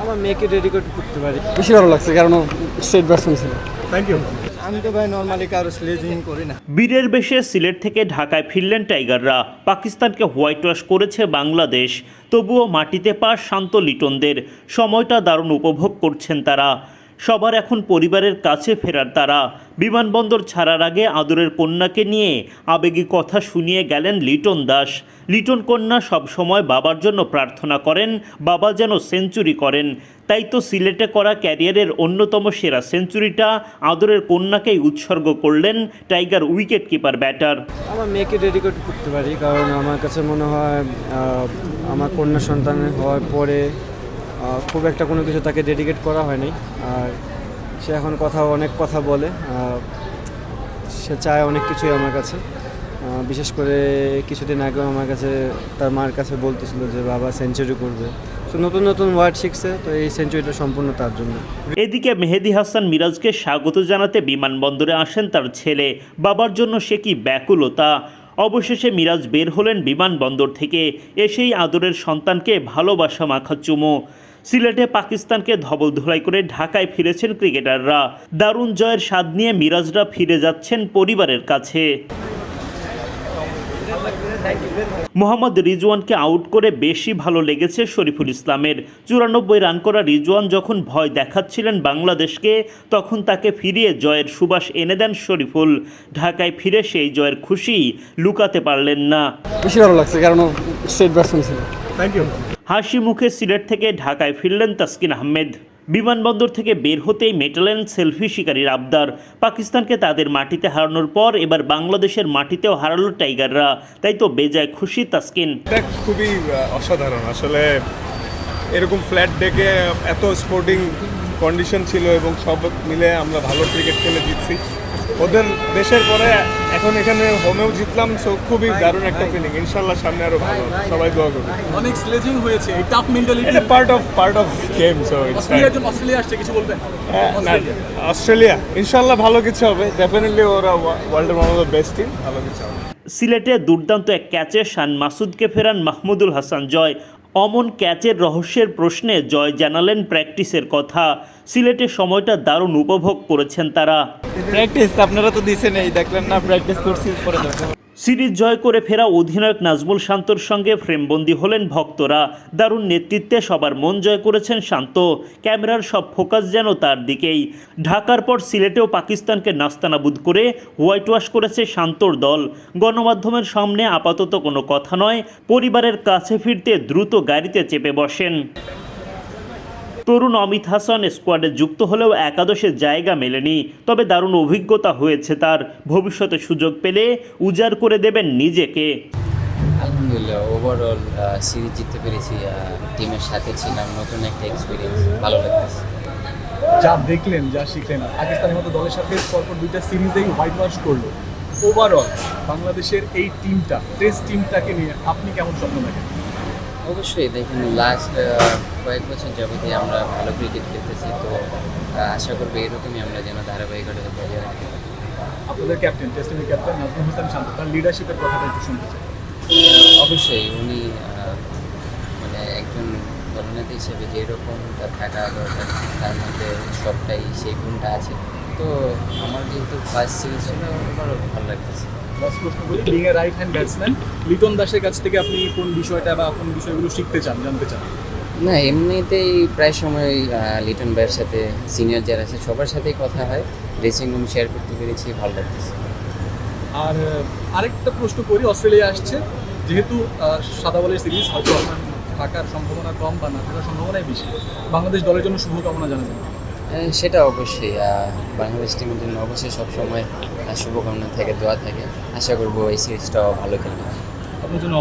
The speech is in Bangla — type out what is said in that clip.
আমার মেয়েকে ডেডিকেট করতে পারি। বেশি ভালো লাগছে কারণ সেট ব্যাটসম্যান ছিল। Thank you. আমি তো ভাই নর্মালি কারো স্লেজিং করি না। বীরের বেশে সিলেট থেকে ঢাকায় ফিরলেন টাইগাররা। পাকিস্তানকে হোয়াইট ওয়াশ করেছে বাংলাদেশ, তবুও মাটিতে পা শান্ত লিটনদের। সময়টা দারুণ উপভোগ করছেন তারা। সবার এখন পরিবারের কাছে ফেরার তারা। বিমানবন্দর ছাড়ার আগে আদরের কন্যাকে নিয়ে আবেগী কথা শুনিয়ে গেলেন লিটন দাস। লিটন কন্যা সবসময় বাবার জন্য প্রার্থনা করেন, বাবা যেন সেঞ্চুরি করেন। তাই তো সিলেটে করা ক্যারিয়ারের অন্যতম সেরা সেঞ্চুরিটা আদরের কন্যাকেই উৎসর্গ করলেন টাইগার উইকেট কিপার ব্যাটার। আমার মেয়েকে ডেডিকেট করতে পারি, কারণ আমার কাছে মনে হয় আমার কন্যা সন্তান হওয়ার পরে খুব একটা কোনো কিছু তাকে ডেডিকেট করা হয়নি। আর সে এখন অনেক কথা বলে, সে চায় অনেক কিছুই আমার কাছে। বিশেষ করে কিছুদিন আগেও আমার কাছে তার মার কাছে বলতেছিল যে বাবা সেঞ্চুরি করবে। তো নতুন নতুন ওয়ার্ড শিখছে, তো এই সেঞ্চুরিটা সম্পূর্ণ তার জন্য। এদিকে মেহেদী হাসান মিরাজকে স্বাগত জানাতে বিমানবন্দরে আসেন তার ছেলে। বাবার জন্য সে কি ব্যাকুলতা। অবশেষে মিরাজ বের হলেন বিমানবন্দর থেকে। এসেই আদরের সন্তানকে ভালোবাসা মাখা চুমো। সিলেটে পাকিস্তানকে ধবলধোলাই করে ঢাকায় ফিরেছেন ক্রিকেটাররা। দারুণ জয়ের স্বাদ নিয়ে মিরাজরা ফিরে যাচ্ছেন পরিবারের কাছে। মোহাম্মদ রিজওয়ানকে আউট করে বেশি ভালো লেগেছে শরীফুল ইসলামের। 94 রান করা রিজওয়ান যখন ভয় দেখাচ্ছিলেন বাংলাদেশকে, তখন তাকে ফিরিয়ে জয়ের সুবাস এনে দেন শরীফুল। ঢাকায় ফিরে সেই জয়ের খুশি লুকাতে পারলেন না। বেশি ভালো লাগছে কারণ সেট ব্যাটসম্যান ছিল। Thank you. হাসি মুখে সিলেট থেকে ঢাকায় ফিরলেন তাসকিন আহমেদ। বিমানবন্দর থেকে বের হতেই মেটালেন সেলফি শিকারীর আবদার। পাকিস্তানকে তাদের মাটিতে হারানোর পর এবার বাংলাদেশের মাটিতেও হারালো টাইগাররা। তাই তো বেজায় খুশি তাসকিন। এটা খুবই অসাধারণ আসলে। এরকম ফ্ল্যাট ডেকে এত স্পোর্টিং কন্ডিশন ছিল এবং সব মিলে আমরা ভালো ক্রিকেট খেলে জিতছি ওদের দেশের পরে। এখন এখানে হোমেও জিতলাম, সো খুবই দারুণ একটা ফিলিং। ইনশাল্লাহ সামনে আরো ভালো, সবাই দোয়া করবে। অনেক স্লেজিং হয়েছে, এই টাফ মেন্টালিটি এটা part of game. So Australia আসছে, কিছু বলবেন? অস্ট্রেলিয়া ইনশাল্লাহ ভালো কিছু হবে। ডেফিনেটলি ওরা ওয়ার্ল্ডের one of the best team, ভালো কিছু হবে। সিলেটে দুর্দান্ত এক ক্যাচে শান মাসুদকে ফেরান মাহমুদুল হাসান জয়। অমন ক্যাচের রহস্যের প্রশ্নে জয় জানালেন প্র্যাকটিসের কথা। সিলেটে সময়টা দারুণ উপভোগ করেছেন তারা। প্র্যাকটিস আপনারা তো দিছেন, এই দেখলেন না, প্র্যাকটিস করছি পরে দেখো। সিরিজ জয় করে ফেরা অধিনায়ক নাজমুল শান্তর সঙ্গে ফ্রেমবন্দি হলেন ভক্তরা। দারুণ নেতৃত্বে সবার মন জয় করেছেন শান্ত। ক্যামেরার সব ফোকাস যেন তার দিকেই। ঢাকার পর সিলেটেও পাকিস্তানকে নাস্তানাবুদ করে হোয়াইট ওয়াশ করেছে শান্তর দল। গণমাধ্যমের সামনে আপাতত কোনো কথা নয়, পরিবারের কাছে ফিরতে দ্রুত গাড়িতে চেপে বসেন। তরুণ অমিত হাসান স্কোয়াডে যুক্ত হলেও একাদশে জায়গা মেলেনি। তবে দারুণ অভিজ্ঞতা হয়েছে তার। ভবিষ্যতে সুযোগ পেলে উজাড় করে দেবেন নিজেকে। আলহামদুলিল্লাহ, ওভারঅল সিরিজ জিততে পেরেছি, টিমের সাথে ছিলাম, নতুন একটা এক্সপিরিয়েন্স, ভালো লাগতেছে। যা দেখলেন, যা শিখলেন, পাকিস্তানের মতো দলের সাথে পরপর দুইটা সিরিজেই হোয়াইট ওয়াশ করলো। ওভারঅল বাংলাদেশের এই টিমটা, টেস্ট টিমটাকে নিয়ে আপনি কেমন স্বপ্ন দেখেন? অবশ্যই দেখেন, লাস্ট কয়েক বছর যাবতীয় আমরা ভালো ক্রিকেট খেলতেছি, তো আশা করবো এরকমই আমরা যেন ধারাবাহিকতা বজায় রাখতে পারি। আপনাদের ক্যাপ্টেন, টেস্ট টিমের ক্যাপ্টেন নাজমুল হাসান শান্ত, তার লিডারশিপের কথাটা একটু শুনতে চাই। অবশ্যই উনি মানে একজন দলনেতা হিসেবে যেরকম তার থাকা দরকার, তার মধ্যে সবটাই সেই গুণটা আছে। তো আমার যেহেতু ফার্স্ট সিরিজ ছিল, আমার ভালো লাগতেছে। লাস্ট প্রশ্ন করি, being a right hand batsman, Liton দাসের কাছ থেকে আপনি কোন বিষয়টা বা কোন বিষয়গুলো শিখতে চান, জানতে চান? না, এমনিতেই প্রায় সময় লিটন ভাইয়ের সাথে সিনিয়র যারা আছে সবার সাথেই কথা হয়, ড্রেসিং রুম শেয়ার করতে পেরেছি, ভালো লাগতেছে। আর আরেকটা প্রশ্ন করি, অস্ট্রেলিয়া আসছে, যেহেতু সাদা বলের সিরিজ, হয়তো আপনার থাকার সম্ভাবনা কম বা না থাকার সম্ভাবনাই বেশি, বাংলাদেশ দলের জন্য শুভকামনা জানাবেন? সেটা অবশ্যই, বাংলাদেশ টিমের জন্য অবশ্যই সবসময় শুভকামনা থাকে, দোয়া থাকে। আশা করবো এই সিরিজটাও ভালো খেলবে। আপনার জন্য